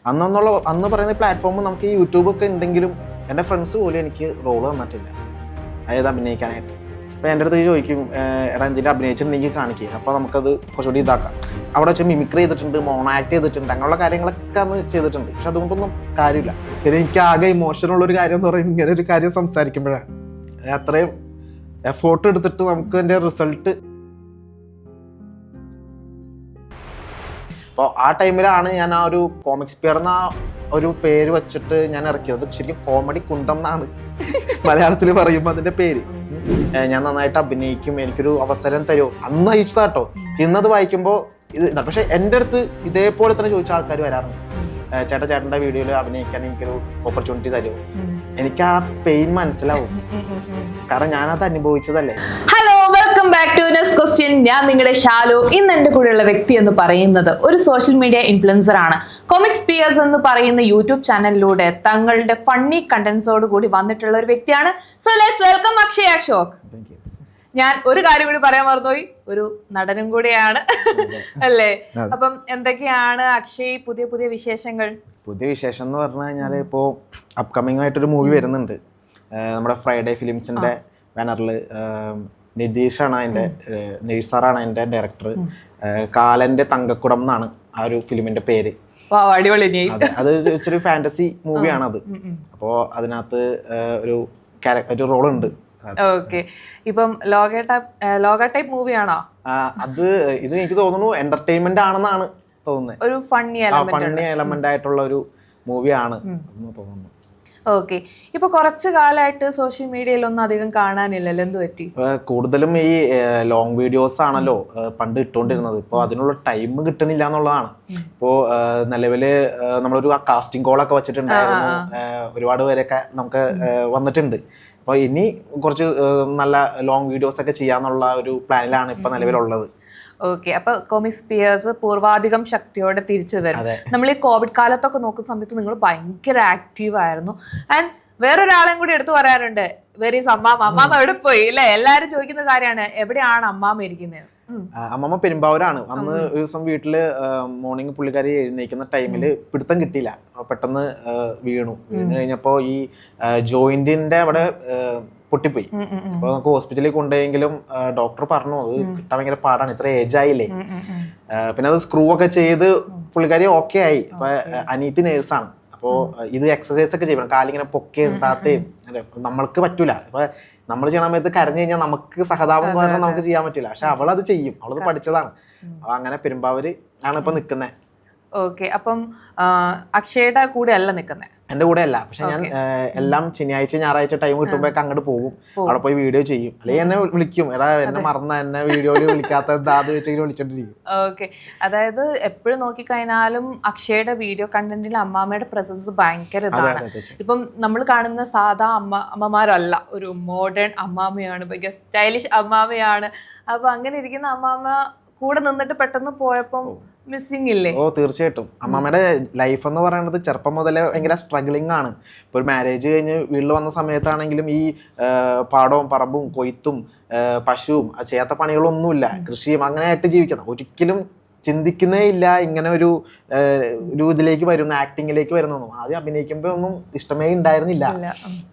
അന്ന് പറയുന്ന പ്ലാറ്റ്ഫോം നമുക്ക് ഈ യൂട്യൂബൊക്കെ ഉണ്ടെങ്കിലും എൻ്റെ ഫ്രണ്ട്സ് പോലും എനിക്ക് റോള് തന്നിട്ടില്ല, അതായത് അഭിനയിക്കാനായിട്ട്. അപ്പോൾ എൻ്റെ അടുത്ത് ചോദിക്കും, എടാ എന്തെങ്കിലും അഭിനയിച്ചിട്ടുണ്ടെങ്കിൽ കാണിക്കുക, അപ്പോൾ നമുക്കത് കുറച്ചുകൂടി ഇതാക്കാം. അവിടെ വെച്ച് മിമിക്രി ചെയ്തിട്ടുണ്ട്, മോണോ ആക്ട് ചെയ്തിട്ടുണ്ട്, അങ്ങനെയുള്ള കാര്യങ്ങളൊക്കെ അന്ന് ചെയ്തിട്ടുണ്ട്. പക്ഷെ അതുകൊണ്ടൊന്നും കാര്യമില്ല. പിന്നെ എനിക്ക് ആകെ ഇമോഷനുള്ളൊരു കാര്യം എന്ന് പറയുന്നത് ഇങ്ങനെ ഒരു കാര്യം സംസാരിക്കുമ്പോഴാണ്. അത്രയും എഫോർട്ട് എടുത്തിട്ട് നമുക്ക് എൻ്റെ റിസൾട്ട്. അപ്പോൾ ആ ടൈമിലാണ് ഞാൻ ആ ഒരു കോമിക്സ് പിയർ എന്ന ഒരു പേര് വെച്ചിട്ട് ഞാൻ ഇറക്കിയത്. ശരിക്കും കോമഡി കുന്തം എന്നാണ് മലയാളത്തിൽ പറയുമ്പോൾ അതിൻ്റെ പേര്. ഞാൻ നന്നായിട്ട് അഭിനയിക്കും, എനിക്കൊരു അവസരം തരുമോ, അന്ന് അയച്ചതാട്ടോ. ഇന്നത് വായിക്കുമ്പോൾ ഇത് പക്ഷെ എൻ്റെ അടുത്ത് ഇതേപോലെ തന്നെ ചോദിച്ച ആൾക്കാർ വരാറുണ്ട്, ചേട്ടൻ്റെ വീഡിയോയിൽ അഭിനയിക്കാൻ എനിക്കൊരു ഓപ്പർച്യൂണിറ്റി തരുമോ. എനിക്ക് ആ പെയിൻ മനസ്സിലാവും, കാരണം ഞാനത് അനുഭവിച്ചതല്ലേ. Hello, welcome back to next question. ഞാൻ നിങ്ങളുടെ ഷാലു. ഇന്ന് എൻ്റെ കൂടെയുള്ള വ്യക്തി എന്ന് പറയുന്നത് ഒരു സോഷ്യൽ മീഡിയ ഇൻഫ്ലുവൻസർ ആണ്. കോമിക്സ് പിയേഴ്സ് എന്ന് പറയുന്ന യൂട്യൂബ് ചാനലിലൂടെ തങ്ങളുടെ ഫണ്ണി കണ്ടന്റ്സോട് കൂടി വന്നിട്ടുള്ള ഒരു വ്യക്തിയാണ്. So let's welcome Akshay Ashok. ഞാൻ ഒരു കാര്യം കൂടി പറയാൻ മറന്നുപോയി, ഒരു നടനും കൂടിയാണ് അല്ലേ? അപ്പം എന്തൊക്കെയാണ് അക്ഷയ് പുതിയ പുതിയ വിശേഷങ്ങൾ? പുതിയ വിശേഷം എന്ന് പറഞ്ഞു കഴിഞ്ഞാൽ ഇപ്പോൾ അപ്കമിങ് ആയിട്ടൊരു മൂവി വരുന്നുണ്ട്. നമ്മുടെ ഫ്രൈഡേ ഫിലിംസിൻ്റെ ബാനറിൽ നിതീഷാണ് അതിൻ്റെ, നേഴ്സാറാണ് അതിൻ്റെ ഡയറക്ടർ. കാലൻ്റെ തങ്കക്കുടം എന്നാണ് ആ ഒരു ഫിലിമിൻ്റെ പേര്. അത് ഇച്ചിരി ഫാന്റസി മൂവിയാണത്. അപ്പോൾ അതിനകത്ത് ഒരു റോളുണ്ട്. ഓക്കെ, ഇപ്പം ലോക ടൈപ്പ് മൂവിയാണോ അത്? ഇത് എനിക്ക് തോന്നുന്നു എന്റർടൈൻമെന്റ് ആണെന്നാണ് തോന്നുന്നത്. ഒരു ഫണ്ണി എലമെന്റ് ആയിട്ടുള്ള ഒരു മൂവിയാണ് എന്ന് തോന്നുന്നു. ഓക്കെ, ഇപ്പൊ കുറച്ചു കാലമായിട്ട് സോഷ്യൽ മീഡിയയിലൊന്നും അധികം കാണാനില്ലല്ലോ, എന്ത് പറ്റി? കൂടുതലും ഈ ലോങ് വീഡിയോസ് ആണല്ലോ പണ്ട് ഇട്ടുകൊണ്ടിരുന്നത്. ഇപ്പോൾ അതിനുള്ള ടൈം കിട്ടുന്നില്ല എന്നുള്ളതാണ്. ഇപ്പോൾ നിലവില് നമ്മളൊരു കാസ്റ്റിംഗ് കോളൊക്കെ വെച്ചിട്ടുണ്ടായിരുന്നു, ഒരുപാട് പേരൊക്കെ നമുക്ക് വന്നിട്ടുണ്ട്. അപ്പോൾ ഇനി കുറച്ച് നല്ല ലോങ് വീഡിയോസ് ഒക്കെ ചെയ്യാന്നുള്ള ഒരു പ്ലാനിലാണ് ഇപ്പൊ നിലവിലുള്ളത്. ഓക്കെ, അപ്പൊ കോമിക്സ് പിയേഴ്സ് പൂർവാധികം ശക്തിയോടെ തിരിച്ചു വരും. നമ്മൾ ഈ കോവിഡ് കാലത്തൊക്കെ നോക്കുന്ന സമയത്ത് നിങ്ങൾ ഭയങ്കര ആക്റ്റീവ് ആയിരുന്നു. ആൻഡ് വേറൊരാളെയും കൂടി എടുത്തു പറയാറുണ്ട്, വെരി അമ്മാമ എവിടെ പോയി അല്ലെ? എല്ലാരും ചോദിക്കുന്ന കാര്യമാണ്, എവിടെയാണ് അമ്മാമ ഇരിക്കുന്നത്? അമ്മമ്മ പെരുമ്പാവൂരാണ്. അന്ന് ഒരു ദിവസം വീട്ടില് മോർണിംഗ് പുള്ളിക്കാരി എഴുന്നേക്കുന്ന ടൈമില് പിടുത്തം കിട്ടിയില്ല, പെട്ടെന്ന് വീണു കഴിഞ്ഞപ്പോ ഈ ജോയിന്റിന്റെ അവിടെ പൊട്ടിപ്പോയി. അപ്പൊ നമുക്ക് ഹോസ്പിറ്റലിൽ കൊണ്ടുപോയെങ്കിലും ഡോക്ടർ പറഞ്ഞു അത് കിട്ടാൻ ഭയങ്കര പാടാണ്, ഇത്ര ഏജ് ആയില്ലേ. പിന്നെ അത് സ്ക്രൂ ഒക്കെ ചെയ്ത് പുള്ളിക്കാരി ഓക്കെ ആയി. അപ്പൊ അനീത്തി നേഴ്സാണ്. അപ്പോ ഇത് എക്സസൈസ് ഒക്കെ ചെയ്യണം, കാലിങ്ങനെ പൊക്കയും താത്തയും നമ്മൾക്ക് പറ്റൂല. അപ്പൊ നമ്മൾ ചെയ്യണ സമയത്ത് കരഞ്ഞു കഴിഞ്ഞാൽ നമുക്ക് സഹതാപം പറഞ്ഞാൽ നമുക്ക് ചെയ്യാൻ പറ്റില്ല. പക്ഷെ അവളത് ചെയ്യും, അവളത് പഠിച്ചതാണ്. അപ്പൊ അങ്ങനെ പെരുമ്പാവൂര് ആണ് ഇപ്പൊ നിക്കുന്നത്. ഓക്കെ, അപ്പം അക്ഷയുടെ കൂടെ അല്ല നിക്കുന്നത്? എന്റെ കൂടെ അല്ല, പക്ഷെ ഞാൻ എല്ലാം ശനിയാഴ്ച ഞായറാഴ്ച ടൈം കിട്ടുമ്പോഴൊക്കെ അങ്ങോട്ട് പോകും, അവിടെ പോയി വീഡിയോ ചെയ്യും. അല്ലെങ്കിൽ എന്നെ വിളിക്കും, എടാ എന്നെ മറന്ന എന്നെ വീഡിയോയിൽ വിളിക്കാത്ത എന്താന്ന് വെച്ചെങ്കിൽ വിളിച്ചോണ്ടിരിക്കും. ഓക്കെ, അതായത് എപ്പോഴും നോക്കിക്കഴിഞ്ഞാലും അക്ഷയുടെ വീഡിയോ കണ്ടന്റിൽ അമ്മാമ്മയുടെ പ്രസൻസ് ഭയങ്കര ഇതാണ്. ഇപ്പം നമ്മൾ കാണുന്ന സാധാ അമ്മമാരല്ല, ഒരു മോഡേൺ അമ്മാമ്മയാണ്, ഭയങ്കര സ്റ്റൈലിഷ് അമ്മാമ്മയാണ്. അപ്പൊ അങ്ങനെ ഇരിക്കുന്ന അമ്മാമ്മ കൂടെ നിന്നിട്ട് പെട്ടെന്ന് പോയപ്പം മിസ്സിംഗ് ഇല്ലേ? ഓ തീർച്ചയായിട്ടും. അമ്മാമ്മയുടെ ലൈഫ് എന്ന് പറയുന്നത് ചെറുപ്പം മുതലേ ഭയങ്കര സ്ട്രഗ്ലിംഗ് ആണ്. ഇപ്പോൾ ഒരു മാരേജ് കഴിഞ്ഞ് വീട്ടിൽ വന്ന സമയത്താണെങ്കിലും ഈ പാടവും പറമ്പും കൊയ്ത്തും പശുവും ചെയ്യാത്ത പണികളൊന്നുമില്ല, കൃഷിയും അങ്ങനെയായിട്ട് ജീവിക്കണം. ഒരിക്കലും ചിന്തിക്കുന്നേ ഇല്ല ഇങ്ങനെ ഒരു ഇതിലേക്ക് വരുന്നു, ആക്ടിങ്ങിലേക്ക് വരുന്നു. ആദ്യം അഭിനയിക്കുമ്പോൾ ഒന്നും ഇഷ്ടമേ ഉണ്ടായിരുന്നില്ല.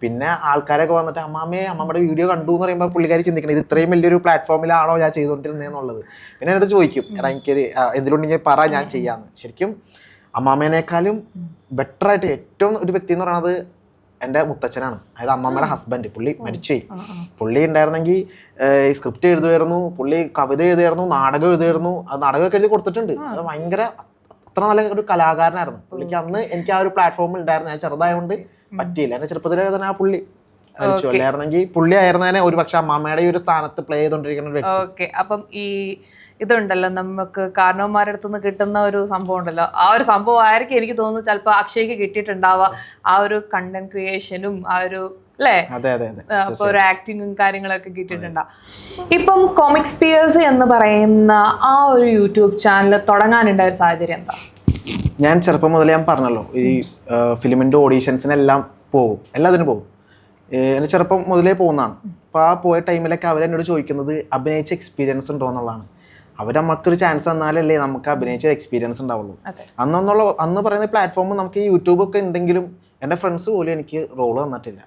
പിന്നെ ആൾക്കാരൊക്കെ വന്നിട്ട് അമ്മമ്മയുടെ വീഡിയോ കണ്ടു എന്ന് പറയുമ്പോൾ പുള്ളിക്കാരി ചിന്തിക്കണം, ഇത് ഇത്രയും വലിയൊരു പ്ലാറ്റ്ഫോമിലാണോ ഞാൻ ചെയ്തുകൊണ്ടിരുന്നതെന്നുള്ളത്. പിന്നെ എന്നോട് ചോദിക്കും, എടാ എനിക്കൊരു എന്തിലുണ്ടെങ്കിൽ പറ, ഞാൻ ചെയ്യാമെന്ന്. ശരിക്കും അമ്മാമ്മേനേക്കാളും ബെറ്ററായിട്ട് ഏറ്റവും ഒരു വ്യക്തി എന്ന് പറയുന്നത് എൻ്റെ മുത്തച്ഛനാണ്. അതായത് അമ്മമ്മയുടെ ഹസ്ബൻഡ്. പുള്ളി മരിച്ചുപോയി. പുള്ളി ഉണ്ടായിരുന്നെങ്കിൽ സ്ക്രിപ്റ്റ് എഴുതുമായിരുന്നു, പുള്ളി കവിത എഴുതുമായിരുന്നു, നാടകം എഴുതുമായിരുന്നു. അത് നാടകമൊക്കെ എഴുതി കൊടുത്തിട്ടുണ്ട്. അത് ഭയങ്കര അത്ര നല്ല ഒരു കലാകാരനായിരുന്നു പുള്ളിക്ക്. അന്ന് എനിക്ക് ആ ഒരു പ്ലാറ്റ്ഫോമിൽ ഉണ്ടായിരുന്നു. ഞാൻ ചെറുതായതുകൊണ്ട് പറ്റിയില്ല. എൻ്റെ ചെറുപ്പത്തിലെ തന്നെ ആ പുള്ളി മരിച്ചു. അല്ലായിരുന്നെങ്കിൽ പുള്ളി ആയിരുന്നേനെ ഒരു പക്ഷെ അമ്മാമ്മയുടെ ഈ ഒരു സ്ഥാനത്ത് പ്ലേ ചെയ്തോണ്ടിരിക്കുന്ന ഒരു വ്യക്തി. ഓക്കെ, അപ്പം ഈ ഇതുണ്ടല്ലോ, നമുക്ക് കാരണവന്മാരുടെ അടുത്തുനിന്ന് കിട്ടുന്ന ഒരു സംഭവം ഉണ്ടല്ലോ, ആ ഒരു സംഭവം ആയിരിക്കും എനിക്ക് തോന്നുന്നു ചിലപ്പോൾ അക്ഷയ്ക്ക് കിട്ടിയിട്ടുണ്ടാവുക. ആ ഒരു കണ്ടന്റ് ക്രിയേഷനും ആ ഒരു അല്ലേ, അപ്പൊ ഒരു ആക്ടിങ്ങും കാര്യങ്ങളൊക്കെ കിട്ടിയിട്ടുണ്ടാവും. ഇപ്പം കോമിക്സ് പിയേഴ്സ് എന്ന് പറയുന്ന ആ ഒരു യൂട്യൂബ് ചാനൽ തുടങ്ങാനുണ്ടായ ഒരു സാഹചര്യം എന്താ? ഞാൻ ചെറുപ്പം മുതലേ ഞാൻ പറഞ്ഞല്ലോ, ഈ ഫിലിമിന്റെ ഓഡീഷൻസിനെല്ലാം പോകും, എല്ലാത്തിനും പോകും. എൻ്റെ ചെറുപ്പം മുതലേ പോകുന്നതാണ്. അപ്പോൾ ആ പോയ ടൈമിലൊക്കെ അവരെന്നോട് ചോദിക്കുന്നത് അഭിനയിച്ച എക്സ്പീരിയൻസ് ഉണ്ടോ എന്നുള്ളതാണ്. അവർ നമുക്കൊരു ചാൻസ് തന്നാലല്ലേ നമുക്ക് അഭിനയിച്ച എക്സ്പീരിയൻസ് ഉണ്ടാവുള്ളൂ. അന്ന് പറയുന്ന പ്ലാറ്റ്ഫോം നമുക്ക് ഈ യൂട്യൂബ് ഒക്കെ ഉണ്ടെങ്കിലും എൻ്റെ ഫ്രണ്ട്സ് പോലും എനിക്ക് റോള് തന്നിട്ടില്ല,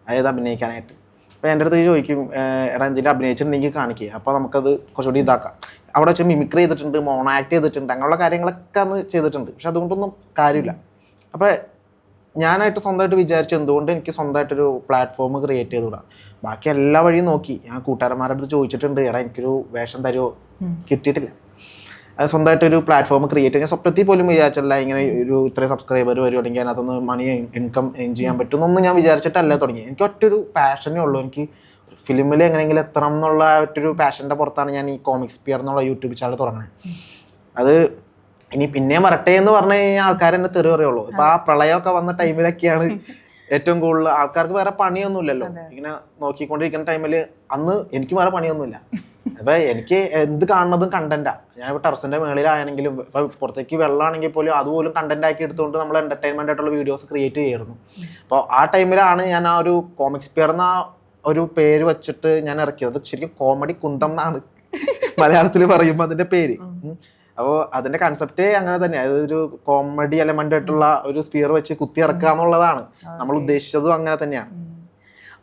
അതായത് അഭിനയിക്കാനായിട്ട്. അപ്പോൾ എൻ്റെ അടുത്ത് ചോദിക്കും, എടാ എന്തെങ്കിലും അഭിനയിച്ചിട്ടുണ്ടെങ്കിൽ കാണിക്കുക, അപ്പോൾ നമുക്കത് കുറച്ചുകൂടി ഇതാക്കാം. അവിടെ വെച്ച് മിമിക്രി ചെയ്തിട്ടുണ്ട്, മോണോ ആക്ട് ചെയ്തിട്ടുണ്ട്, അങ്ങനെയുള്ള കാര്യങ്ങളൊക്കെ അന്ന് ചെയ്തിട്ടുണ്ട്. പക്ഷെ അതുകൊണ്ടൊന്നും കാര്യമില്ല. അപ്പോൾ ഞാനായിട്ട് സ്വന്തമായിട്ട് വിചാരിച്ചു എന്തുകൊണ്ട് എനിക്ക് സ്വന്തമായിട്ടൊരു പ്ലാറ്റ്ഫോം ക്രിയേറ്റ് ചെയ്തുകൂടാ. ബാക്കി എല്ലാ വഴിയും നോക്കി, ഞാൻ കൂട്ടുകാരന്മാരുടെ അടുത്ത് ചോദിച്ചിട്ടുണ്ട്, എടാ എനിക്കൊരു വേഷം തരുമോ, കിട്ടിയിട്ടില്ല. അത് സ്വന്തമായിട്ടൊരു പ്ലാറ്റ്ഫോം ക്രിയേറ്റ് ചെയ്യാൻ സ്വപ്നത്തിൽ പോലും വിചാരിച്ചില്ല. ഇങ്ങനെ ഒരു ഇത്രയും സബ്സ്ക്രൈബർ വരും, അല്ലെങ്കിൽ അതിനകത്തുനിന്ന് മണി ഇൻകം ഏൺ ചെയ്യാൻ പറ്റുമെന്നൊന്നും ഞാൻ വിചാരിച്ചിട്ടല്ല തുടങ്ങി. എനിക്ക് ഒറ്റൊരു പാഷനേ ഉള്ളൂ, എനിക്ക് ഫിലിമിൽ എങ്ങനെയെങ്കിലും എത്തണം എന്നുള്ള ഒറ്റൊരു പാഷൻ്റെ പുറത്താണ് ഞാൻ ഈ കോമിക്സ് പിയർ എന്നുള്ള യൂട്യൂബ് ചാനൽ തുടങ്ങുന്നത്. അത് ഇനി പിന്നെയും വരട്ടെ എന്ന് പറഞ്ഞു കഴിഞ്ഞാൽ ആൾക്കാർ എന്നെ തെറി പറയുള്ളൂ. ഇപ്പൊ ആ പ്രളയമൊക്കെ വന്ന ടൈമിലൊക്കെയാണ് ഏറ്റവും കൂടുതൽ ആൾക്കാർക്ക് വേറെ പണിയൊന്നുമില്ലല്ലോ, ഇങ്ങനെ നോക്കിക്കൊണ്ടിരിക്കുന്ന ടൈമിൽ അന്ന് എനിക്ക് വേറെ പണിയൊന്നുമില്ല. അപ്പൊ എനിക്ക് എന്ത് കാണുന്നതും കണ്ടന്റാ. ഞാൻ ഇപ്പൊ ടെറസിന്റെ മേളിലാണെങ്കിലും ഇപ്പൊ പുറത്തേക്ക് വെള്ളമാണെങ്കിൽ പോലും അതുപോലും കണ്ടന്റ് ആക്കി എടുത്തുകൊണ്ട് നമ്മൾ എന്റർടൈൻമെന്റ് ആയിട്ടുള്ള വീഡിയോസ് ക്രിയേറ്റ് ചെയ്യായിരുന്നു. അപ്പോൾ ആ ടൈമിലാണ് ഞാൻ ആ ഒരു കോമിക്സ് പിയർ എന്ന ഒരു പേര് വെച്ചിട്ട് ഞാൻ ഇറക്കിയത്. ശരിക്കും കോമഡി കുന്തം എന്നാണ് മലയാളത്തിൽ പറയുമ്പോൾ അതിന്റെ പേര്. അപ്പോൾ അതിന്റെ കൺസെപ്റ്റ് അങ്ങനെ തന്നെ, അതൊരു കോമഡി എലമെന്റ് ആയിട്ടുള്ള ഒരു സ്പിയർ വെച്ച് കുത്തി ഇറക്കുക എന്നുള്ളതാണ് നമ്മൾ ഉദ്ദേശിച്ചതും അങ്ങനെ തന്നെയാണ്.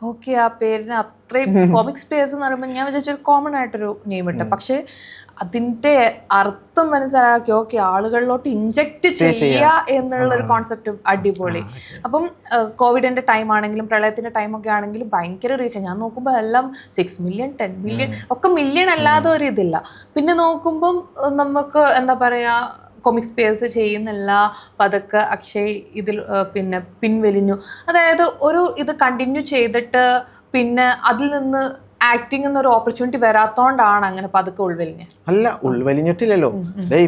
ഓക്കെ, ആ പേരിന് അത്രയും കോമിക്സ് സ്പേസ് എന്ന് പറയുമ്പോൾ ഞാൻ വിചാരിച്ചൊരു കോമൺ ആയിട്ടൊരു നെയിം ഇട്ട, പക്ഷെ അതിന്റെ അർത്ഥം മനസ്സിലാക്കി ഓക്കെ ആളുകളിലോട്ട് ഇൻജക്ട് ചെയ്യുക എന്നുള്ള ഒരു കോൺസെപ്റ്റ് അടിപൊളി. അപ്പം കോവിഡിന്റെ ടൈം ആണെങ്കിലും പ്രളയത്തിന്റെ ടൈം ഒക്കെ ആണെങ്കിലും ഭയങ്കര റീച്ച്. ഞാൻ നോക്കുമ്പോൾ എല്ലാം 6 മില്യൺ 10 മില്യൺ ഒക്കെ, മില്യൺ അല്ലാതെ ഒരു ഇതില്ല. പിന്നെ നോക്കുമ്പം നമുക്ക് എന്താ പറയാ, കോമിക്സ് സ്പേസ് ചെയ്യുന്നില്ല, പതുക്കെ അക്ഷയ് ഇതിൽ പിന്നെ പിൻവലിഞ്ഞു. അതായത് ഒരു ഇത് കണ്ടിന്യൂ ചെയ്തിട്ട് പിന്നെ അതിൽ നിന്ന് ആക്ടിങ് എന്നൊരു ഓപ്പർച്യൂണിറ്റി വരാത്തോണ്ടാണ് അങ്ങനെ പതുക്കെ ഉൾവലിഞ്ഞ്. അല്ല, ഉൾവലിഞ്ഞിട്ടില്ലല്ലോ.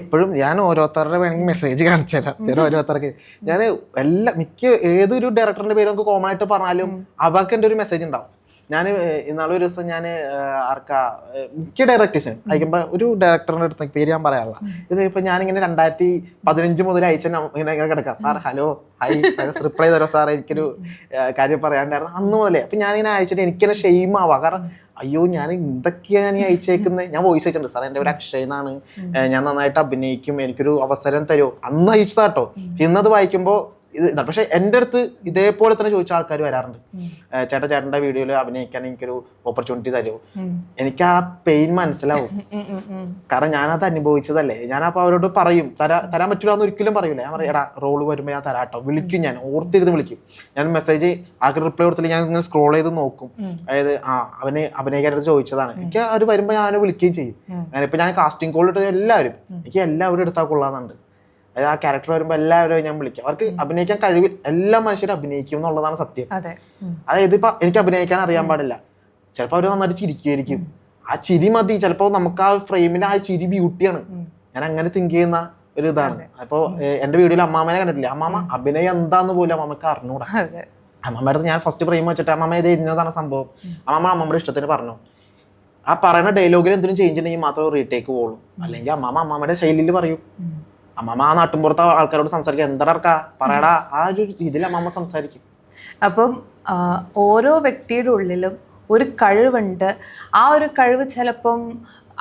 ഇപ്പോഴും ഞാൻ ഓരോരുത്തരുടെ വേണമെങ്കിൽ മെസ്സേജ് കാണിച്ചു തരാം. ചില ഓരോരുത്തർക്ക് ഞാൻ ഏതൊരു ഡയറക്ടറിന്റെ പേര് നമുക്ക് കോമൺ ആയിട്ട് പറഞ്ഞാലും അവർക്ക് എൻ്റെ ഒരു മെസ്സേജ് ഉണ്ടാവും. ഞാൻ ഇന്നാളൊരു ദിവസം ഞാൻ മിക്ക ഡയറക്ടേഴ്സിനും അയക്കുമ്പോൾ ഒരു ഡയറക്ടറിൻ്റെ അടുത്ത് പേര് ഞാൻ പറയാനുള്ള ഇത് ഇപ്പം ഞാനിങ്ങനെ 2015 മുതൽ അയച്ച ഇങ്ങനെ കിടക്കാം, സാർ ഹലോ ഹായ് റിപ്ലൈ തരാം സാർ, എനിക്കൊരു കാര്യം പറയാണ്ടായിരുന്നു അന്ന് മുതലേ. അപ്പം ഞാനിങ്ങനെ അയച്ചിട്ട് എനിക്കിങ്ങനെ ഷെയിം ആവാം. കാരണം അയ്യോ ഞാൻ എന്തൊക്കെയാണ് ഞാൻ ഈ അയച്ചേക്കുന്നത്. ഞാൻ വോയിസ് അയച്ചിട്ടുണ്ട്, സാർ എൻ്റെ ഒരു അക്ഷയ് എന്നാണ്, ഞാൻ നന്നായിട്ട് അഭിനയിക്കും, എനിക്കൊരു അവസരം തരുമോ, അന്ന് അയച്ചതാട്ടോ. ഇന്നത് വായിക്കുമ്പോൾ ഇത് പക്ഷെ എൻ്റെ അടുത്ത് ഇതേപോലെ തന്നെ ചോദിച്ച ആൾക്കാർ വരാറുണ്ട്, ചേട്ടൻ്റെ വീഡിയോയിൽ അഭിനയിക്കാൻ എനിക്കൊരു ഓപ്പർച്യൂണിറ്റി തരുമോ. എനിക്ക് ആ പെയിൻ മനസ്സിലാവും, കാരണം ഞാനത് അനുഭവിച്ചതല്ലേ. ഞാനപ്പോൾ അവരോട് പറയും തരാൻ പറ്റില്ല എന്ന് ഒരിക്കലും പറയൂല. ഞാൻ പറയും എടാ റോള് വരുമ്പോൾ ഞാൻ തരാട്ടോ, വിളിക്കും, ഞാൻ ഓർത്തിരുന്ന് വിളിക്കും. ഞാൻ മെസ്സേജ് ആർക്ക് റിപ്ലൈ കൊടുത്തില്ല, ഞാൻ ഇങ്ങനെ സ്ക്രോൾ ചെയ്ത് നോക്കും. അതായത് അവന് അഭിനയിക്കാനായിട്ട് ചോദിച്ചതാണ്, എനിക്ക് അവർ വരുമ്പോൾ ഞാൻ വിളിക്കുകയും ചെയ്യും. ഞാനിപ്പോൾ ഞാൻ കാസ്റ്റിംഗ് കോൾ ഇട്ട് എനിക്ക് എല്ലാവരും എടുത്താൽ കൊള്ളാമെന്നുണ്ട്. അതായത് ആ ക്യാരക്ടർ വരുമ്പോൾ എല്ലാവരും ഞാൻ വിളിക്കും. അവർക്ക് അഭിനയിക്കാൻ കഴിവിൽ എല്ലാ മനുഷ്യരും അഭിനയിക്കും എന്നുള്ളതാണ് സത്യം. അതായത് ഇപ്പൊ എനിക്ക് അഭിനയിക്കാൻ അറിയാൻ പാടില്ല, ചിലപ്പോൾ അവർ നന്നായിട്ട് ചിരിക്കുമായിരിക്കും, ആ ചിരി മതി. ചിലപ്പോൾ നമുക്ക് ആ ഫ്രെയിമിൽ ആ ചിരി ബ്യൂട്ടിയാണ്. ഞാൻ അങ്ങനെ തിങ്ക് ചെയ്യുന്ന ഒരു ഇതാണ്. അപ്പോൾ എൻ്റെ വീഡിയോയിൽ അമ്മാമനെ കണ്ടിട്ടില്ല, അമ്മാമ അഭിനയം എന്താന്ന് പോലും അമ്മമ്മക്ക് അറിഞ്ഞൂടാ. അമ്മമ്മയുടെ അടുത്ത് ഞാൻ ഫസ്റ്റ് ഫ്രെയിം വെച്ചിട്ട് അമ്മമ്മ ഇത് ഇന്നതാണ് സംഭവം, അമ്മമ്മയുടെ ഇഷ്ടത്തിന് പറഞ്ഞു. ആ പറയുന്ന ഡയലോഗിൽ എന്തെങ്കിലും ചേഞ്ച് ഉണ്ടെങ്കിൽ മാത്രമേ റീടേക്ക് പോകുള്ളൂ, അല്ലെങ്കിൽ അമ്മമ്മയുടെ ശൈലിയിൽ പറയും. അമ്മമ്മ ആ നാട്ടിൻപുറത്തെ ആൾക്കാരോട് സംസാരിക്കുക, എന്താ പറയടാ, ആ ഒരു രീതിയിൽ അമ്മമ്മ സംസാരിക്കും. അപ്പം ഓരോ വ്യക്തിയുടെ ഉള്ളിലും ഒരു കഴിവുണ്ട്. ആ ഒരു കഴിവ് ചിലപ്പം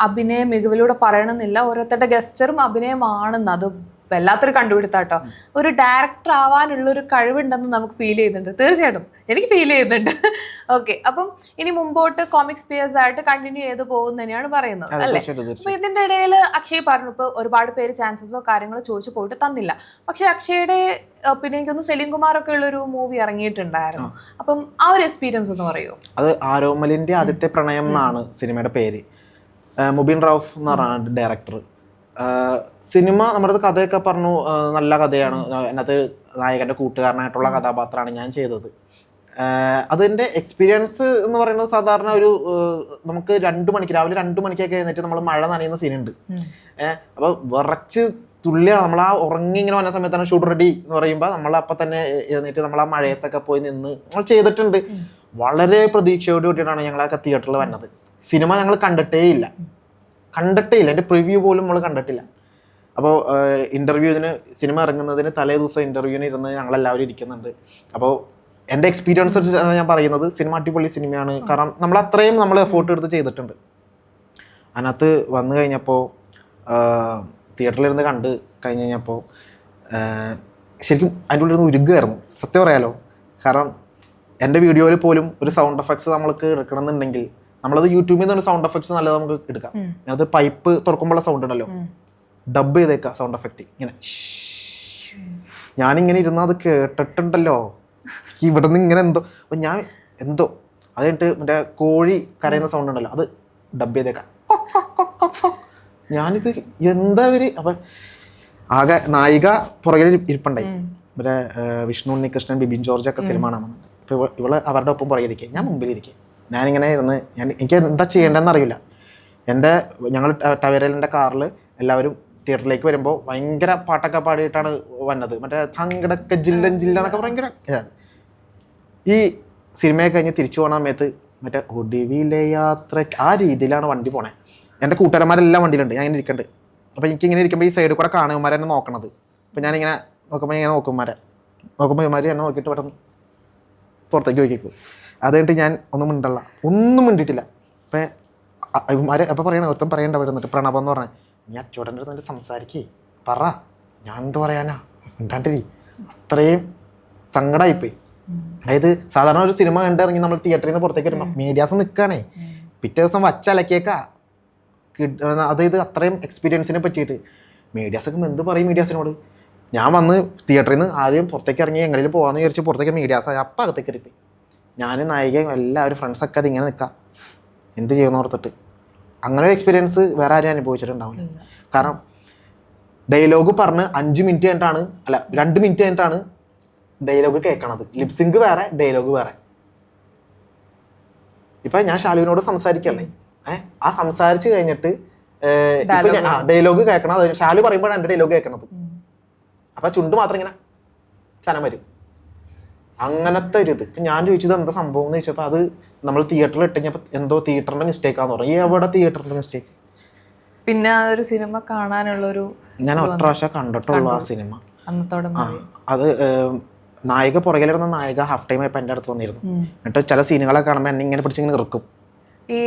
അഭിനയ മികവിലൂടെ പറയണമെന്നില്ല, ഓരോരുത്തരുടെ ഗസ്റ്ററും അഭിനയമാണെന്ന്. അത് വല്ലാത്തൊരു കണ്ടുപിടുത്താട്ടോ. ഒരു ഡയറക്ടർ ആവാനുള്ളൊരു കഴിവുണ്ടെന്ന് നമുക്ക് ഫീൽ ചെയ്യുന്നുണ്ട്, തീർച്ചയായിട്ടും എനിക്ക് ഫീൽ ചെയ്യുന്നുണ്ട്. ഓക്കെ, അപ്പം ഇനി മുമ്പോട്ട് കോമിക്സ് പിയേഴ്സ് ആയിട്ട് കണ്ടിന്യൂ ചെയ്ത് പോകും തന്നെയാണ് പറയുന്നത് അല്ലേ? അപ്പൊ ഇതിന്റെ ഇടയിൽ അക്ഷയ് പറഞ്ഞു ഇപ്പൊ ഒരുപാട് പേര് ചാൻസസോ കാര്യങ്ങളോ ചോദിച്ചു പോയിട്ട് തന്നില്ല. പക്ഷെ അക്ഷയുടെ പിന്നെ എനിക്കൊന്ന് സെലിം കുമാർ ഒക്കെ ഉള്ളൊരു മൂവി ഇറങ്ങിയിട്ടുണ്ടായിരുന്നു. അപ്പം ആ ഒരു എക്സ്പീരിയൻസ് എന്ന് പറയുമോ? അത് ആരോമലിന്റെ ആദ്യത്തെ പ്രണയം എന്നാണ് സിനിമയുടെ പേര്. മുബീൻ റൌഫ് എന്ന് പറഞ്ഞ ഡയറക്ടർ. സിനിമ നമ്മുടെ കഥയൊക്കെ പറഞ്ഞു, നല്ല കഥയാണ്. അതിനകത്ത് നായകൻ്റെ കൂട്ടുകാരനായിട്ടുള്ള കഥാപാത്രമാണ് ഞാൻ ചെയ്തത്. അതിൻ്റെ എക്സ്പീരിയൻസ് എന്ന് പറയുന്നത് സാധാരണ ഒരു നമുക്ക് രാവിലെ 2 മണിക്കൊക്കെ എഴുന്നേറ്റ് നമ്മൾ മഴ നനയുന്ന സീനുണ്ട്. അപ്പോൾ വിറച്ച് തുള്ളിയാണ് നമ്മൾ. ആ ഉറങ്ങി ഇങ്ങനെ വന്ന സമയത്താണ് ഷൂട്ട് റെഡി എന്ന് പറയുമ്പോൾ നമ്മൾ അപ്പം തന്നെ എഴുന്നേറ്റ് നമ്മൾ ആ മഴയത്തൊക്കെ പോയി നിന്ന് നമ്മൾ ചെയ്തിട്ടുണ്ട്. വളരെ പ്രതീക്ഷയോട് കൂടിയിട്ടാണ് ഞങ്ങൾ ആ തിയേറ്ററിൽ വന്നത്. സിനിമ ഞങ്ങൾ കണ്ടിട്ടേ ഇല്ല, എൻ്റെ പ്രിവ്യൂ പോലും നമ്മൾ കണ്ടിട്ടില്ല. അപ്പോൾ ഇൻ്റർവ്യൂവിന് സിനിമ ഇറങ്ങുന്നതിന് തലേ ദിവസം ഇൻ്റർവ്യൂവിന് ഇരുന്ന് ഞങ്ങളെല്ലാവരും ഇരിക്കുന്നുണ്ട്. അപ്പോൾ എൻ്റെ എക്സ്പീരിയൻസ് വെച്ചിട്ടാണ് ഞാൻ പറയുന്നത്. സിനിമ അടിപൊളി സിനിമയാണ്, കാരണം നമ്മൾ അത്രയും എഫേർട്ട് എടുത്ത് ചെയ്തിട്ടുണ്ട്. അതിനകത്ത് വന്നു കഴിഞ്ഞപ്പോൾ തിയേറ്ററിലിരുന്ന് കണ്ട് കഴിഞ്ഞ് കഴിഞ്ഞപ്പോൾ ശരിക്കും അതിൻ്റെ ഉള്ളിൽ ഇരുന്ന് ഉരുകുമായിരുന്നു സത്യം പറയാലോ. കാരണം എൻ്റെ വീഡിയോയിൽ പോലും ഒരു സൗണ്ട് എഫക്ട്സ് നമ്മൾക്ക് എടുക്കണമെന്നുണ്ടെങ്കിൽ നമ്മളത് യൂട്യൂബിൽ നിന്ന് സൗണ്ട് എഫക്ട്സ് നല്ലത് നമുക്ക് എടുക്കാം. അത് പൈപ്പ് തുറക്കുമ്പോഴുള്ള സൗണ്ട് ഉണ്ടല്ലോ, ഡബ് ചെയ്തേക്കാം സൗണ്ട് എഫക്റ്റ് ഇങ്ങനെ. ഞാനിങ്ങനെ ഇരുന്ന് അത് കേട്ടിട്ടുണ്ടല്ലോ, ഇവിടെ നിന്ന് ഇങ്ങനെ എന്തോ അപ്പം ഞാൻ എന്തോ അത് കഴിഞ്ഞിട്ട് മറ്റേ കോഴി കരയുന്ന സൗണ്ട് ഉണ്ടല്ലോ അത് ഡബ് ചെയ്തേക്കാം. ഞാനിത് എന്താ അപ്പം ആകെ നായിക പുറകിൽ ഇരിപ്പുണ്ടായി. മറ്റേ വിഷ്ണു ഉണ്ണികൃഷ്ണൻ, ബിബിൻ ജോർജ് ഒക്കെ സിനിമ കാണാൻ. ഇപ്പോൾ ഇവള് അവരുടെ ഒപ്പം പുറകിലിരിക്കുക, ഞാൻ മുമ്പിലിരിക്കുക. ഞാനിങ്ങനെ ഇരുന്ന് എനിക്ക് എന്താ ചെയ്യേണ്ടതെന്ന് അറിയില്ല. ഞങ്ങൾ ടവേരലിൻ്റെ കാറിൽ എല്ലാവരും തിയേറ്ററിലേക്ക് വരുമ്പോൾ ഭയങ്കര പാട്ടൊക്കെ പാടിയിട്ടാണ് വന്നത്. മറ്റേ തങ്കടക്ക ജില്ലൻ ജില്ല എന്നൊക്കെ ഭയങ്കര ഇതാണ്. ഈ സിനിമയൊക്കെ കഴിഞ്ഞ് തിരിച്ചു പോകുന്ന സമയത്ത് മറ്റേ ഒടുവിലെ യാത്ര ആ രീതിയിലാണ് വണ്ടി പോണേ. എൻ്റെ കൂട്ടുകാരന്മാരെല്ലാം വണ്ടിയിലുണ്ട്, ഞാൻ ഇങ്ങനെ ഇരിക്കുന്നുണ്ട്. അപ്പോൾ എനിക്കിങ്ങനെ ഇരിക്കുമ്പോൾ ഈ സൈഡിൽ കൂടെ കാണുമാരെ എന്നെ നോക്കണത്. അപ്പോൾ ഞാനിങ്ങനെ നോക്കുമ്പോൾ ഇങ്ങനെ നോക്കുമ്പോൾ ഇവന്മാർ എന്നെ നോക്കിയിട്ട് പെട്ടെന്ന് പുറത്തേക്ക് വയ്ക്കും. അത് കഴിഞ്ഞിട്ട് ഞാൻ ഒന്നും മിണ്ടിയിട്ടില്ല. അപ്പം ഇവന്മാരെ അപ്പോൾ പറയണ ഒരുത്തം പറയേണ്ട അവിടെ നിന്നിട്ട് പ്രണവം എന്ന് പറഞ്ഞാൽ നീ അച്ചോടൻ്റെ അടുത്ത് സംസാരിക്കേ പറ, ഞാൻ എന്ത് പറയാനാ മിണ്ടാണ്ടിരി. അത്രയും സങ്കടമായിപ്പോയി. അതായത് സാധാരണ ഒരു സിനിമ കണ്ടിറങ്ങി നമ്മൾ തിയേറ്ററിൽ നിന്ന് പുറത്തേക്ക് വരുമ്പോൾ മീഡിയാസ് നിൽക്കുകയാണേ, പിറ്റേ ദിവസം വച്ചലക്കേക്കാ. അതായത് അത്രയും എക്സ്പീരിയൻസിനെ പറ്റിയിട്ട് മീഡിയാസൊക്കെ എന്ത് പറയും മീഡിയാസിനോട്. ഞാൻ വന്ന് തിയേറ്ററിൽ നിന്ന് ആദ്യം പുറത്തേക്ക് ഇറങ്ങി എങ്ങനെയും പോകാമെന്ന് വിചാരിച്ച് പുറത്തേക്ക് മീഡിയാസ് അപ്പം അകത്തേക്ക് ഇരിപ്പി. ഞാൻ നായികയും എല്ലാവരും ഫ്രണ്ട്സൊക്കെ അതിങ്ങനെ നിൽക്കാം, എന്ത് ചെയ്യുമെന്ന് ഓർത്തിട്ട്. അങ്ങനെ ഒരു എക്സ്പീരിയൻസ് വേറെ ആരും അനുഭവിച്ചിട്ടുണ്ടാവില്ല. കാരണം ഡയലോഗ് പറഞ്ഞ് 5 മിനിറ്റ് കഴിഞ്ഞിട്ടാണ് 2 മിനിറ്റ് കഴിഞ്ഞിട്ടാണ് ഡയലോഗ് കേൾക്കണത്. ലിപ്സിങ്ക് വേറെ, ഡയലോഗ് വേറെ. ഇപ്പം ഞാൻ ഷാലുവിനോട് സംസാരിക്കല്ലേ, ആ സംസാരിച്ച് കഴിഞ്ഞിട്ട് ഡയലോഗ് കേൾക്കണം. അത് ഷാലു പറയുമ്പോഴാണ് എൻ്റെ ഡയലോഗ് കേൾക്കണത്. അപ്പം ചുണ്ട് മാത്രം ഇങ്ങനെ ചനം വരും. അങ്ങനത്തെ ഒരു ഇത്. ഇപ്പം ഞാൻ ചോദിച്ചത് എന്താ സംഭവം എന്ന് ചോദിച്ചപ്പോൾ അത് നമ്മൾ തിയേറ്ററിൽ ഇട്ടുകഴിഞ്ഞപ്പോൾ എന്തോ തിയേറ്ററിൻ്റെ മിസ്റ്റേക്കാന്ന് പറഞ്ഞു. എവിടെ തിയേറ്ററിൻ്റെ മിസ്റ്റേക്ക്? പിന്നെ ആ ഒരു സിനിമ കാണാനുള്ളൊരു ഞാൻ ഒറ്റ പ്രാവശ്യം കണ്ടിട്ടുള്ളൂ ആ സിനിമ. അന്നത്തോടെ അത് നായിക പുറകിലിരുന്ന നായിക ഹാഫ് ടൈം ആയപ്പോൾ എൻ്റെ അടുത്ത് വന്നിരുന്നു. എന്നിട്ട് ചില സീനുകളൊക്കെ കാണുമ്പോൾ എന്നെ ഇങ്ങനെ പിടിച്ചിങ്ങനെ ഇറക്കും. ഈ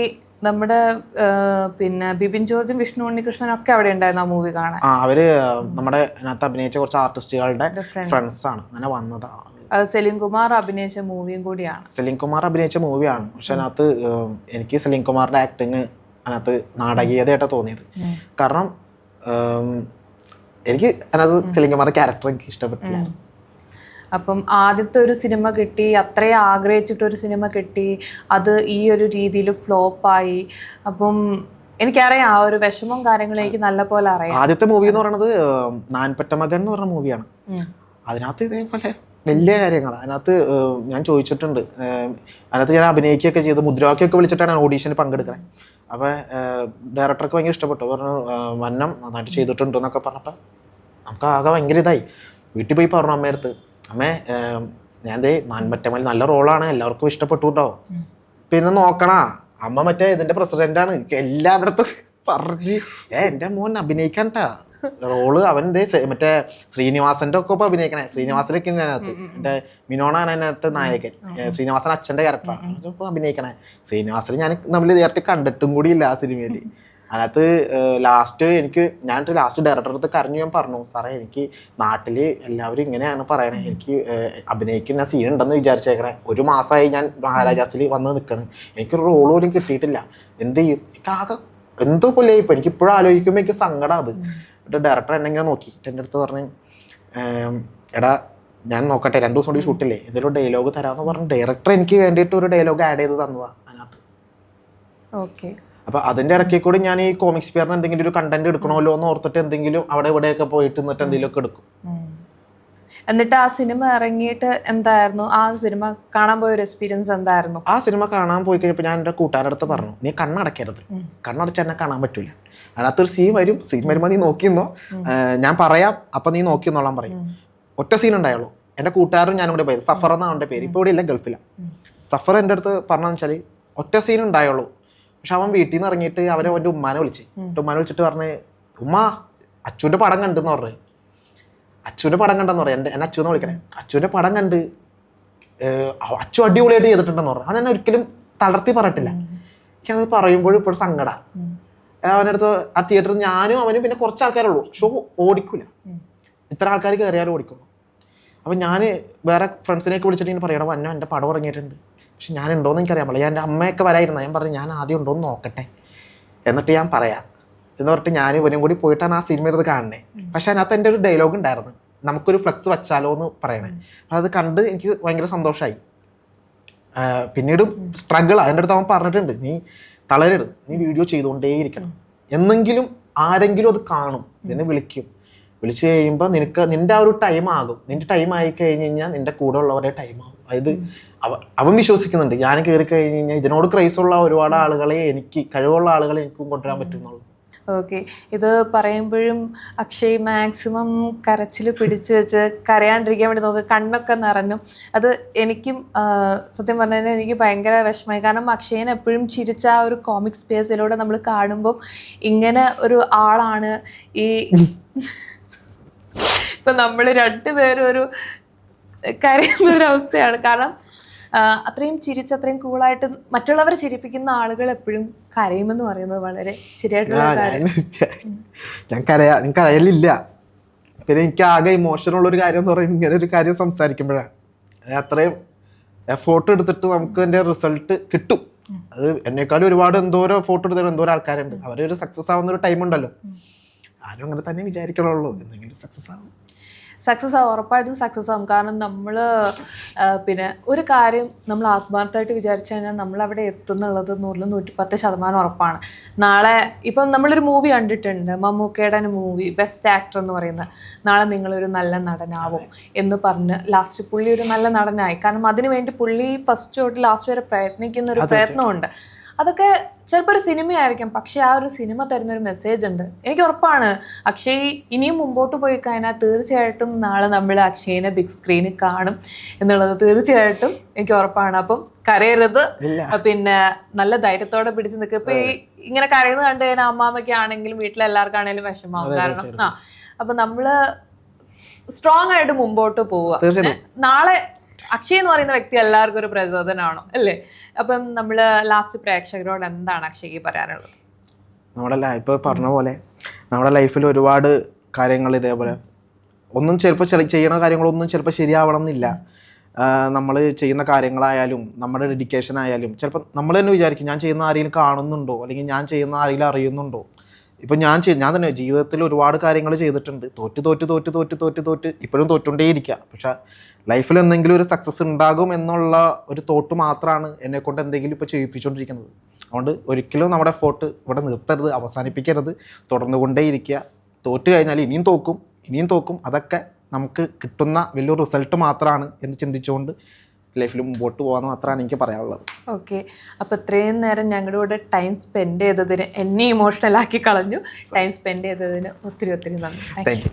നമ്മുടെ പിന്നെ ബിബിൻ ജോർജും വിഷ്ണു ഉണ്ണികൃഷ്ണനും ഒക്കെ അവിടെ ഉണ്ടായിരുന്നു ആ മൂവി കാണാൻ. അവര് നമ്മുടെ അതിനകത്ത് അഭിനയിച്ച കുറച്ച് ആർട്ടിസ്റ്റുകളുടെ ഫ്രണ്ട്സ് ആണ്. അങ്ങനെ വന്നതാണ്. സലീം കുമാർ അഭിനയിച്ച മൂവിയും കൂടിയാണ്. സലീം കുമാർ അഭിനയിച്ച മൂവിയാണ്. പക്ഷെ അതിനകത്ത് എനിക്ക് സലീം കുമാറിന്റെ ആക്ടിങ് അതിനകത്ത് നാടകീയതയായിട്ടാണ് തോന്നിയത്. കാരണം എനിക്ക് അതിനകത്ത് സലീം കുമാറിന്റെ ക്യാരക്ടർ എനിക്ക് ഇഷ്ടപ്പെട്ടില്ല. അപ്പം ആദ്യത്തെ ഒരു സിനിമ കിട്ടി, അത്രയും ആഗ്രഹിച്ചിട്ടൊരു സിനിമ കിട്ടി, അത് ഈ ഒരു രീതിയിൽ ഫ്ലോപ്പായി. അപ്പം എനിക്കറിയാം ആ ഒരു വിഷമം കാര്യങ്ങളും എനിക്ക് നല്ല പോലെ അറിയാം. ആദ്യത്തെ മൂവി എന്ന് പറയുന്നത് നാൻപറ്റ മകൻ എന്ന് പറഞ്ഞ മൂവിയാണ്. അതിനകത്ത് ഇതേപോലെ വലിയ കാര്യങ്ങൾ അതിനകത്ത് ഞാൻ ചോദിച്ചിട്ടുണ്ട്. അതിനകത്ത് ഞാൻ അഭിനയിക്കുകയൊക്കെ ചെയ്ത് മുദ്രാവാക്യമൊക്കെ വിളിച്ചിട്ടാണ് ഓഡീഷന് പങ്കെടുക്കണേ. അപ്പോൾ ഡയറക്ടർക്ക് ഭയങ്കര ഇഷ്ടപ്പെട്ടു. പറഞ്ഞു വന്നം നന്നായിട്ട് ചെയ്തിട്ടുണ്ട് എന്നൊക്കെ പറഞ്ഞപ്പോൾ നമുക്ക് ആകെ ഭയങ്കര ഇതായി. വീട്ടിൽ പോയി പറഞ്ഞു അമ്മയടുത്ത്, അമ്മേ ഞാൻ നാൻപറ്റമൽ നല്ല റോളാണ്, എല്ലാവർക്കും ഇഷ്ടപ്പെട്ടു കേട്ടോ. പിന്നെ നോക്കണ അമ്മ മറ്റേ ഇതിന്റെ പ്രസിഡന്റാണ്, എല്ലായിടത്തും പറഞ്ഞ് എൻ്റെ മോൻ അഭിനയിക്കണ്ടാ റോള്. അവൻ മറ്റേ ശ്രീനിവാസന്റെ ഒക്കെ ഇപ്പൊ അഭിനയിക്കണേ. ശ്രീനിവാസനൊക്കെ അതിനകത്ത് മറ്റേ മിനോണാണ് അതിനകത്ത് നായകൻ. ശ്രീനിവാസൻ അച്ഛന്റെ ക്യാരക്ടറാണ് ഇപ്പൊ അഭിനയിക്കണേ. ശ്രീനിവാസൻ ഞാൻ നമ്മൾ നേരത്തെ കണ്ടിട്ടും കൂടി ഇല്ല ആ സിനിമയിൽ. അതിനകത്ത് ലാസ്റ്റ് ഡയറക്ടറുടെ അടുത്ത് കരഞ്ഞു ഞാൻ പറഞ്ഞു, സാറേ എനിക്ക് നാട്ടില് എല്ലാവരും ഇങ്ങനെയാണ് പറയണേ, എനിക്ക് അഭിനയിക്കുന്ന സീൻ ഉണ്ടെന്ന് വിചാരിച്ചേക്കണേ. 1 മാസമായി ഞാൻ മഹാരാജാസിൽ വന്ന് നിൽക്കണം, എനിക്കൊരു റോൾ പോലും കിട്ടിയിട്ടില്ല, എന്ത് ചെയ്യും? എനിക്ക് ആകെ എന്തോ പോലെ ഇപ്പം എനിക്ക് ഇപ്പോഴും ആലോചിക്കുമ്പോൾ എനിക്ക് സങ്കടം. അത് ഡയറക്ടർ എന്നെ ഇങ്ങനെ നോക്കി എൻ്റെ അടുത്ത് പറഞ്ഞ്, എടാ ഞാൻ നോക്കട്ടെ 2 ദിവസം കൂടി ഷൂട്ടില്ലേ, എന്തെങ്കിലും ഡയലോഗ് തരാമെന്ന് പറഞ്ഞു ഡയറക്ടർ എനിക്ക് വേണ്ടിയിട്ട് ഒരു ഡയലോഗ് ആഡ് ചെയ്ത് തന്നതാണ് അതിനകത്ത്. ഓക്കെ. അപ്പോൾ അതിൻ്റെ ഇടയ്ക്ക് കൂടി ഞാൻ ഈ കോമിക്സ് പിയറിന് എന്തെങ്കിലും ഒരു കണ്ടന്റ് എടുക്കണമല്ലോ എന്ന് ഓർത്തിട്ട് എന്തെങ്കിലും അവിടെ ഇവിടെയൊക്കെ പോയിട്ട് എന്നിട്ട് എന്തെങ്കിലുമൊക്കെ എടുക്കും. എന്നിട്ട് ആ സിനിമ ഇറങ്ങിയിട്ട് എന്തായിരുന്നു, ആ സിനിമ കാണാൻ പോയ ഒരു എക്സ്പീരിയൻസ് എന്തായിരുന്നു? ആ സിനിമ കാണാൻ പോയി കഴിഞ്ഞപ്പോൾ ഞാൻ എൻ്റെ കൂട്ടുകാരുടെ അടുത്ത് പറഞ്ഞു, നീ കണ്ണടക്കരുത്, കണ്ണടച്ച് എന്നെ കാണാൻ പറ്റൂല. അതിനകത്തൊരു സീൻ വരുമ്പോൾ നീ നോക്കിയെന്നോ, ഞാൻ പറയാം അപ്പം നീ നോക്കിയെന്നോളാൻ പറയും. ഒറ്റ സീൻ ഉണ്ടായുള്ളൂ. എൻ്റെ കൂട്ടുകാരും ഞാനും കൂടെ പോയത്, സഫർ എന്നാണ് അവൻ്റെ പേര്, ഇപ്പോൾ ഇവിടെ ഇല്ല, ഗൾഫിലാണ്. സഫർ എൻ്റെ അടുത്ത് പറഞ്ഞതെന്ന് വെച്ചാൽ ഒറ്റ സീൻ ഉണ്ടായുള്ളൂ. പക്ഷെ അവൻ വീട്ടിൽ നിന്ന് ഇറങ്ങിയിട്ട് അവൻ്റെ ഉമ്മാനെ വിളിച്ചിട്ട് പറഞ്ഞ്, ഉമ്മ അച്ചുവിൻ്റെ പടം കണ്ടെന്ന് പറഞ്ഞു. അച്ചുവിൻ്റെ പടം കണ്ടെന്ന് പറയാം, എന്നെ അച്ചുവെന്ന് വിളിക്കണേ. അച്ചുവിൻ്റെ പടം കണ്ട് അച്ചു അടിപൊളിയായിട്ട് ചെയ്തിട്ടുണ്ടെന്ന് പറഞ്ഞു. അവൻ എന്നെ ഒരിക്കലും തളർത്തി പറഞ്ഞിട്ടില്ല. എനിക്കത് പറയുമ്പോഴും ഇപ്പോഴും സങ്കടമാണ്. അവൻ്റെ അടുത്ത് ആ തിയേറ്ററിൽ ഞാനും അവനും പിന്നെ കുറച്ച് ആൾക്കാരുള്ളൂ. ഷോ ഓടിക്കൂല, ഇത്ര ആൾക്കാർ കയറിയാലും ഓടിക്കുള്ളൂ. അപ്പം ഞാൻ വേറെ ഫ്രണ്ട്സിനെയൊക്കെ വിളിച്ചിട്ട് ഇങ്ങനെ പറയണം, വന്നോ എൻ്റെ പടം ഇറങ്ങിയിട്ടുണ്ട്, പക്ഷെ ഞാൻ ഉണ്ടോയെന്ന് എനിക്കറിയാൻ പാടില്ല. എൻ്റെ അമ്മയൊക്കെ വരായിരുന്നു. ഞാൻ പറഞ്ഞു ഞാൻ ആദ്യം ഉണ്ടോയെന്ന് നോക്കട്ടെ എന്നിട്ട് ഞാൻ പറയാം എന്ന് പറഞ്ഞിട്ട് ഞാൻ ഇവനും കൂടി പോയിട്ടാണ് ആ സിനിമ എടുത്ത് കാണണേ. പക്ഷെ അതിനകത്ത് എൻ്റെ ഒരു ഡയലോഗ് ഉണ്ടായിരുന്നു, നമുക്കൊരു ഫ്ലെക്സ് വെച്ചാലോ എന്ന് പറയണേ. അത് കണ്ട് എനിക്ക് ഭയങ്കര സന്തോഷമായി. പിന്നീട് സ്ട്രഗിൾ അതിൻ്റെ അടുത്ത് അവൻ പറഞ്ഞിട്ടുണ്ട്, നീ തളരരുത്, നീ വീഡിയോ ചെയ്തുകൊണ്ടേയിരിക്കണം, എന്നെങ്കിലും ആരെങ്കിലും അത് കാണും, നിന്നെ വിളിച്ച് കഴിയുമ്പോൾ നിന്റെ ആ ഒരു ടൈം ആകും. നിന്റെ ടൈം ആയി കഴിഞ്ഞ് കഴിഞ്ഞാൽ നിന്റെ കൂടെ ഉള്ളവരുടെ ടൈം ആകും. അതായത് അവൻ വിശ്വസിക്കുന്നുണ്ട് ഞാൻ കയറി കഴിഞ്ഞ് കഴിഞ്ഞാൽ ഇതിനോട് ക്രൈസുള്ള ഒരുപാട് ആളുകളെ കഴിവുള്ള ആളുകളെ എനിക്കും കൊണ്ടുവരാൻ പറ്റുന്നുള്ളൂ. ഓക്കെ, ഇത് പറയുമ്പോഴും അക്ഷയ് മാക്സിമം കരച്ചിൽ പിടിച്ചു വെച്ച് കരയാണ്ടിരിക്കാൻ വേണ്ടി നോക്കുക, കണ്ണൊക്കെ നിറഞ്ഞു. അത് എനിക്കും സത്യം പറഞ്ഞാൽ എനിക്ക് ഭയങ്കര വിഷമമായി. കാരണം അക്ഷയനെ എപ്പോഴും ചിരിച്ച ആ ഒരു കോമിക് സ്പേസിലൂടെ നമ്മൾ കാണുമ്പോൾ ഇങ്ങനെ ഒരു ആളാണ് ഈ ഇപ്പം നമ്മൾ രണ്ടുപേരും ഒരു കരയുന്ന ഒരവസ്ഥയാണ്. കാരണം അത്രയും ചിരിച്ച് അത്രയും കൂളായിട്ട് മറ്റുള്ളവരെ ചിരിപ്പിക്കുന്ന ആളുകൾ എപ്പോഴും കരയുമെന്ന് പറയുന്നത് വളരെ ശരിയായിട്ടുള്ള കാര്യം. ഞാൻ കരയലില്ല. പിന്നെ എനിക്ക് ആകെ ഇമോഷനുള്ളൊരു കാര്യം എന്ന് പറയുന്നത് ഇങ്ങനെ ഒരു കാര്യം സംസാരിക്കുമ്പോഴാണ്. അത്രയും എഫോർട്ട് എടുത്തിട്ട് നമുക്ക് അതിൻ്റെ റിസൾട്ട് കിട്ടും. അത് എന്നെക്കാളും ഒരുപാട് എന്തോരോ എഫോർട്ട് എടുത്തിട്ട് എന്തോരോ ആൾക്കാരുണ്ട്. അവരൊരു സക്സസ് ആവുന്ന ഒരു ടൈം ഉണ്ടല്ലോ, ആരും അങ്ങനെ തന്നെ വിചാരിക്കണുള്ളൂ, എന്തെങ്കിലും സക്സസ് ആവും. സക്സസ് ആവും, ഉറപ്പായിട്ടും സക്സസ് ആവും. കാരണം നമ്മൾ പിന്നെ ഒരു കാര്യം നമ്മൾ ആത്മാർത്ഥമായിട്ട് വിചാരിച്ചു കഴിഞ്ഞാൽ നമ്മളവിടെ എത്തുന്നുള്ളത് 100-110% ഉറപ്പാണ്. നാളെ ഇപ്പം നമ്മളൊരു മൂവി കണ്ടിട്ടുണ്ട്, മമ്മൂക്കയുടെ മൂവി ബെസ്റ്റ് ആക്ടർ എന്ന് പറയുന്നത്. നാളെ നിങ്ങളൊരു നല്ല നടനാവും എന്ന് പറഞ്ഞ് ലാസ്റ്റ് പുള്ളി ഒരു നല്ല നടനായി. കാരണം അതിനുവേണ്ടി പുള്ളി ഫസ്റ്റ് തൊട്ട് ലാസ്റ്റ് വരെ പ്രയത്നിക്കുന്ന ഒരു പ്രയത്നമുണ്ട്. അതൊക്കെ ചിലപ്പോൾ ഒരു സിനിമയായിരിക്കും, പക്ഷെ ആ ഒരു സിനിമ തരുന്നൊരു മെസ്സേജ് ഉണ്ട്. എനിക്ക് ഉറപ്പാണ് അക്ഷയ് ഇനിയും മുമ്പോട്ട് പോയി കഴിഞ്ഞാൽ തീർച്ചയായിട്ടും നാളെ നമ്മൾ അക്ഷയിനെ ബിഗ് സ്ക്രീനിൽ കാണും എന്നുള്ളത് തീർച്ചയായിട്ടും എനിക്ക് ഉറപ്പാണ്. അപ്പം കരയരുത്, പിന്നെ നല്ല ധൈര്യത്തോടെ പിടിച്ച് നിൽക്കുക. ഇപ്പൊ ഈ ഇങ്ങനെ കരയുന്നത് കണ്ടു കഴിഞ്ഞാൽ അമ്മാമ്മയ്ക്ക് ആണെങ്കിലും വീട്ടിലെല്ലാവർക്കാണെങ്കിലും വിഷമാവും. കാരണം അപ്പൊ നമ്മള് സ്ട്രോങ് ആയിട്ട് മുമ്പോട്ട് പോവുക. നാളെ അക്ഷയ് എന്ന് പറയുന്ന വ്യക്തി എല്ലാവർക്കും ഒരു പ്രചോദനമാണോ അല്ലേ? അപ്പം നമ്മൾ ലാസ്റ്റ് പ്രേക്ഷകരോട് എന്താണ് അക്ഷയ്ക്ക് പറയാനുള്ളത്? ഇപ്പോൾ പറഞ്ഞ പോലെ നമ്മുടെ ലൈഫിൽ ഒരുപാട് കാര്യങ്ങൾ ഇതേപോലെ ഒന്നും ചിലപ്പോൾ ചെയ്യുന്ന കാര്യങ്ങളൊന്നും ചിലപ്പോൾ ശരിയാവണം എന്നില്ല. നമ്മൾ ചെയ്യുന്ന കാര്യങ്ങളായാലും നമ്മുടെ ഡെഡിക്കേഷൻ ആയാലും ചിലപ്പോൾ നമ്മൾ തന്നെ വിചാരിക്കും ഞാൻ ചെയ്യുന്ന ആരെങ്കിലും കാണുന്നുണ്ടോ, അല്ലെങ്കിൽ ഞാൻ ചെയ്യുന്ന ആരെങ്കിലും അറിയുന്നുണ്ടോ. ഇപ്പം ഞാൻ തന്നെ ജീവിതത്തിൽ ഒരുപാട് കാര്യങ്ങൾ ചെയ്തിട്ടുണ്ട്, തോറ്റ് ഇപ്പോഴും തോറ്റുകൊണ്ടേയിരിക്കുക. പക്ഷെ ലൈഫിൽ എന്തെങ്കിലും ഒരു സക്സസ് ഉണ്ടാകും എന്നുള്ള ഒരു തോട്ട് മാത്രമാണ് എന്നെക്കൊണ്ട് എന്തെങ്കിലും ഇപ്പോൾ ചെയ്യിപ്പിച്ചുകൊണ്ടിരിക്കുന്നത്. അതുകൊണ്ട് ഒരിക്കലും നമ്മുടെ എഫോർട്ട് ഇവിടെ നിർത്തരുത്, അവസാനിപ്പിക്കരുത്, തുടർന്നുകൊണ്ടേയിരിക്കുക. തോറ്റ് കഴിഞ്ഞാൽ ഇനിയും തോക്കും, അതൊക്കെ നമുക്ക് കിട്ടുന്ന വലിയൊരു റിസൾട്ട് മാത്രമാണ് എന്ന് ചിന്തിച്ചുകൊണ്ട് ലൈഫിൽ മുമ്പോട്ട് പോകാമെന്ന് മാത്രമാണ് എനിക്ക് പറയാനുള്ളത്. ഓക്കെ, അപ്പോൾ ഇത്രയും നേരം ഞങ്ങളുടെ കൂടെ ടൈം സ്പെൻഡ് ചെയ്തതിന്, എന്നെ ഇമോഷണൽ ആക്കി കളഞ്ഞു, ടൈം സ്പെൻഡ് ചെയ്തതിന് ഒത്തിരി നന്ദി. Thank you.